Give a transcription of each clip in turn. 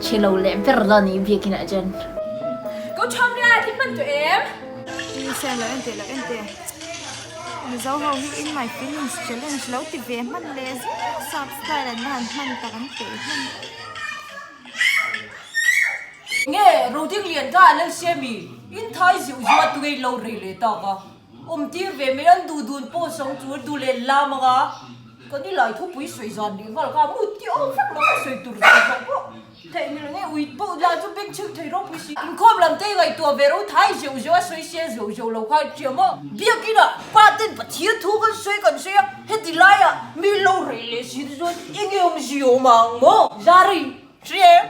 chỉ lâu lẹ phải ra ní việc kia chân câu chom ra thì mình tụi em xem là em tê dấu hầu in my feelings challenge lâu thì về mình lấy subscribe là mình ta ăn tê nghe rồi tiếng liền ra lên xem mi in thái dịu dịu tụi lâu rồi lấy tao cả tia về mấy anh đu đun po sống chúa đu lên la mà cả còn đi lại thu bụi sôi giòn đi vào cả một tiêu phát nó sôi tụt ra không thầy mình nghe uy bộ là cho biết chừng thầy đâu bụi gì in không làm thế này tua về rồi thái dịu dịu sôi xe dịu dịu lâu khai chiều mà biết cái đó ba tên bắt thiết thu con sôi hết đi lại à mi lâu rồi lấy gì rồi anh em dịu mà ra đi xem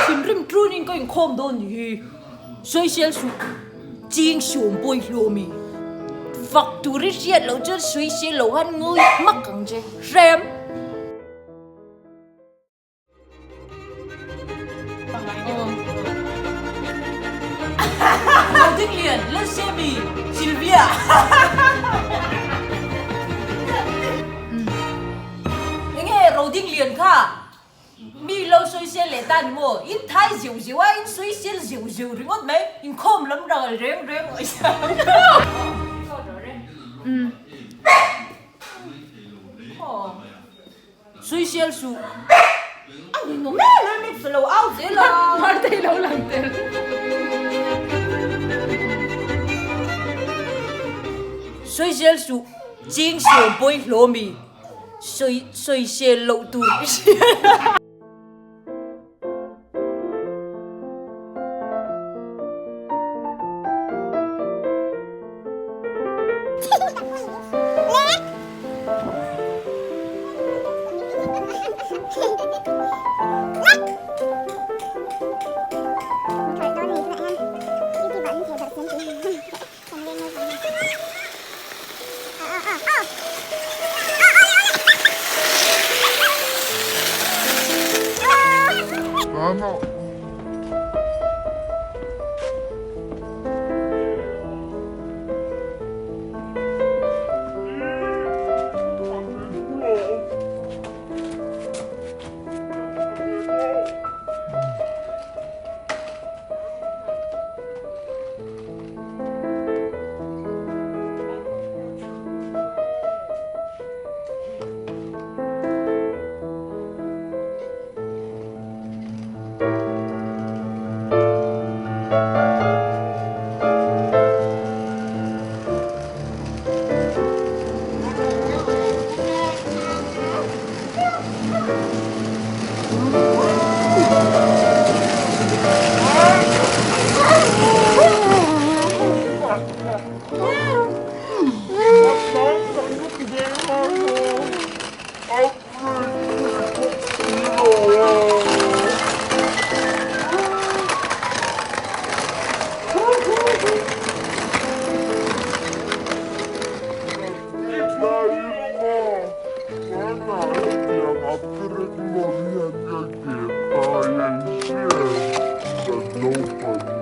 xin rim true nên cái không đâu nhỉ sôi xe sụt chiên xuống bôi lúa mì vặt tu rít giết lâu chân suy xí lâu hắn ngồi mắc cẳng chế xem lâu thích liền lên xe mì Sylvia nghe rồi thích liền cả mi lâu suy xe lệ tan mua in thái dịu dịu á in suy xe dịu dịu thì ngót mấy in khom lắm rồi rém rồi sao suy xe su anh nó mẹ lên mình phải lâu áo dễ là Mar tê lâu lặng tê suy xe su chiên xuống bôi lúa mì suy xe lâu tu No. No fun.